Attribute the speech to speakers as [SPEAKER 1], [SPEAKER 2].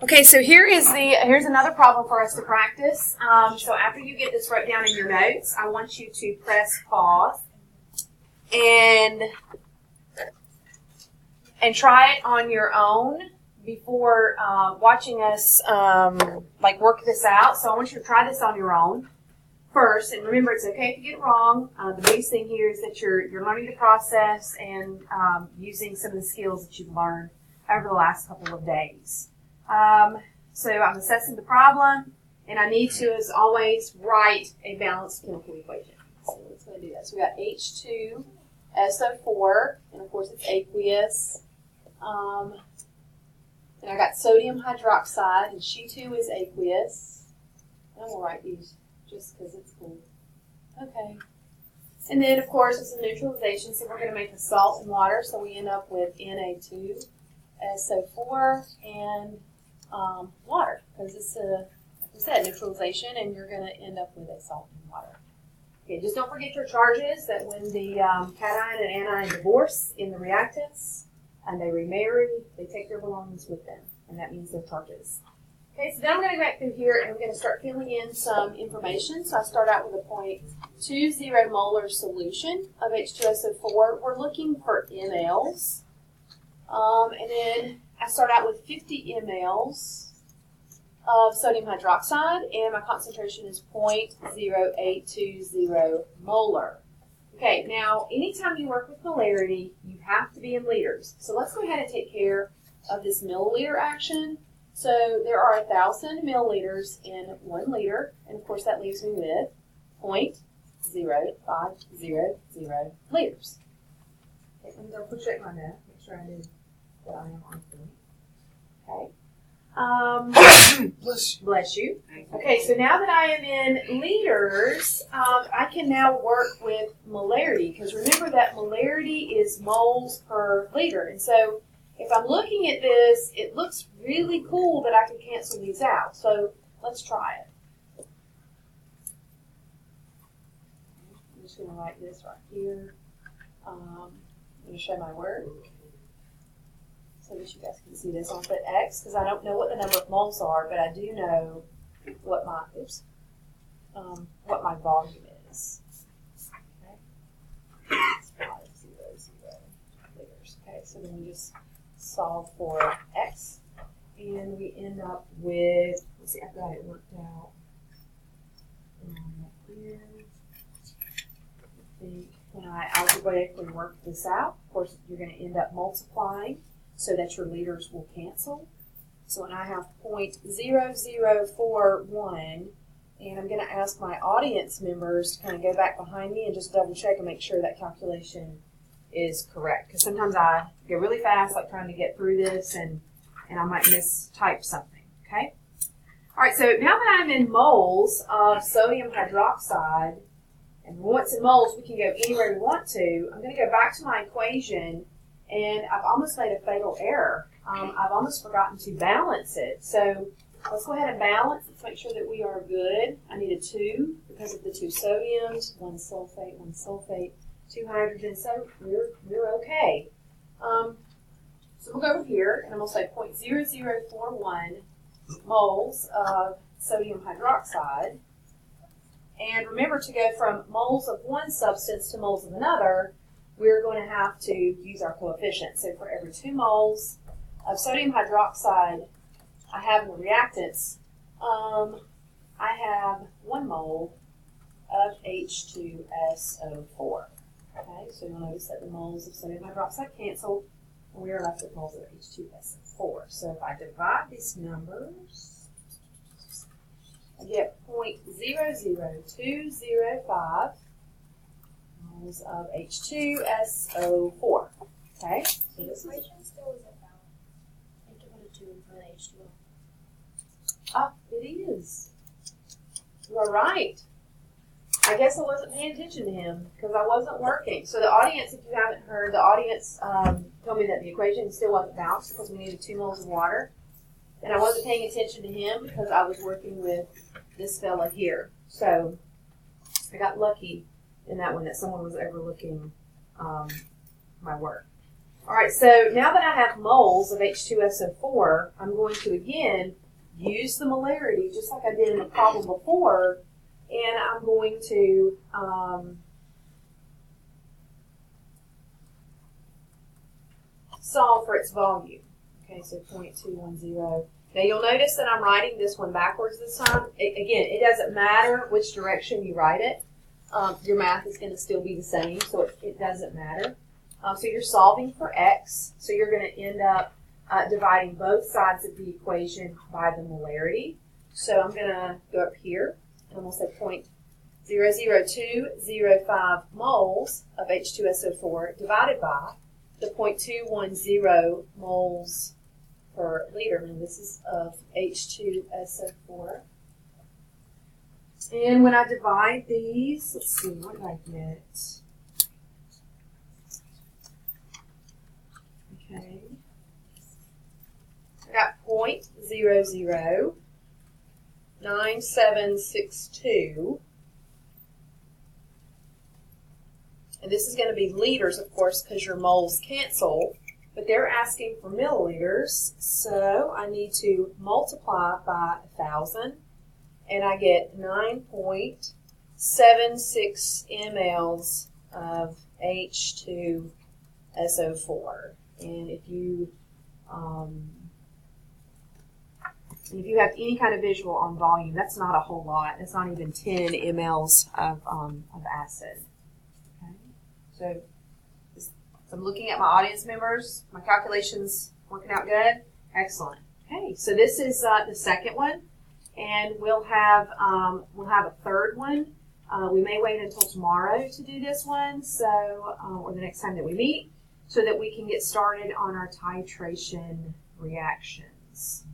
[SPEAKER 1] Okay, so here's another problem for us to practice. So after you get this wrote down in your notes, I want you to press pause and try it on your own before watching us work this out. So I want you to try this on your own first, and remember, it's okay if you get it wrong. The biggest thing here is that you're learning to process and using some of the skills that you've learned over the last couple of days. So I'm assessing the problem, and I need to, as always, write a balanced chemical equation. So let's go do that. So we got H2SO4, and of course it's aqueous. And I got sodium hydroxide, and she too is aqueous. And we'll write these just because it's cool. Okay. And then, of course, it's a neutralization, so we're going to make a salt and water, so we end up with Na2SO4 and water, because it's like I said, neutralization, and you're going to end up with a salt and water. Okay, just don't forget your charges, that when the cation and anion divorce in the reactants and they remarry, they take their belongings with them, and that means their charges. Okay, so then I'm going to go back through here and I'm going to start filling in some information. So I start out with a 0.20 molar solution of H2SO4. We're looking for mLs. And then I start out with 50 mLs of sodium hydroxide, and my concentration is 0.0820 molar. Okay, now anytime you work with molarity, you have to be in liters. So let's go ahead and take care of this milliliter action. So there are 1,000 milliliters in 1 liter, and of course that leaves me with 0.0500 liters. Okay, I'm going to put it in my note, make sure I do that I am on point. Okay. Bless you. Okay, so now that I am in liters, I can now work with molarity, because remember that molarity is moles per liter. And so if I'm looking at this, it looks really cool that I can cancel these out. So let's try it. I'm just going to write this right here. I'm going to show my work so that you guys can see this. I'll put X because I don't know what the number of moles are, but I do know what my volume is. Okay. It's 500 liters. Okay, so then we just solve for X, and we end up with, let's see, I've got it worked out. Here. When I algebraically work this out, of course, you're going to end up multiplying so that your liters will cancel. So when I have 0.0041, and I'm going to ask my audience members to kind of go back behind me and just double check and make sure that calculation is correct. Because sometimes I go really fast, like trying to get through this, and I might mistype something, okay? All right, so now that I'm in moles of sodium hydroxide, and once in moles, we can go anywhere we want to. I'm going to go back to my equation, and I've almost made a fatal error. I've almost forgotten to balance it. So let's go ahead and balance. Let's make sure that we are good. I need a 2 because of the 2 sodiums, 1 sulfate, 2 hydrogen. So we're okay. So we'll go over here, and I'm going to say 0.0041 moles of sodium hydroxide. And remember, to go from moles of one substance to moles of another, we're going to have to use our coefficient. So for every 2 moles of sodium hydroxide I have in the reactants, I have 1 mole of H2SO4. Okay, so you'll notice that the moles of sodium hydroxide cancel, and we are left with moles of H2SO4. So if I divide these numbers, I get 0.00205 moles of H2SO4. Okay? So this
[SPEAKER 2] equation still isn't valid. You have to put a 2 in front of H2O.
[SPEAKER 1] Ah, it is. You are right. I guess I wasn't paying attention to him because I wasn't working. So the audience, if you haven't heard, the audience told me that the equation still wasn't balanced because we needed 2 moles of water. And I wasn't paying attention to him because I was working with this fella here. So I got lucky in that one that someone was overlooking my work. All right, so now that I have moles of H2SO4, I'm going to again use the molarity just like I did in the problem before, and I'm going to solve for its volume. Okay, so 0.210. Now you'll notice that I'm writing this one backwards this time. Again, it doesn't matter which direction you write it. Your math is going to still be the same, so it doesn't matter. So you're solving for x, so you're going to end up dividing both sides of the equation by the molarity. So I'm going to go up here, and I'm going to say 0.00205 moles of H2SO4 divided by the 0.210 moles per liter. And this is of H2SO4. And when I divide these, let's see, what did I get? Okay. I got 0.009762. And this is going to be liters, of course, because your moles cancel. But they're asking for milliliters, so I need to multiply by 1,000. And I get 9.76 mLs of H2SO4. And if you have any kind of visual on volume, that's not a whole lot. That's not even 10 mLs of acid. Okay, so I'm looking at my audience members. My calculations working out good. Excellent. Okay, so this is the second one. And we'll have a third one. We may wait until tomorrow to do this one, so or the next time that we meet, so that we can get started on our titration reactions.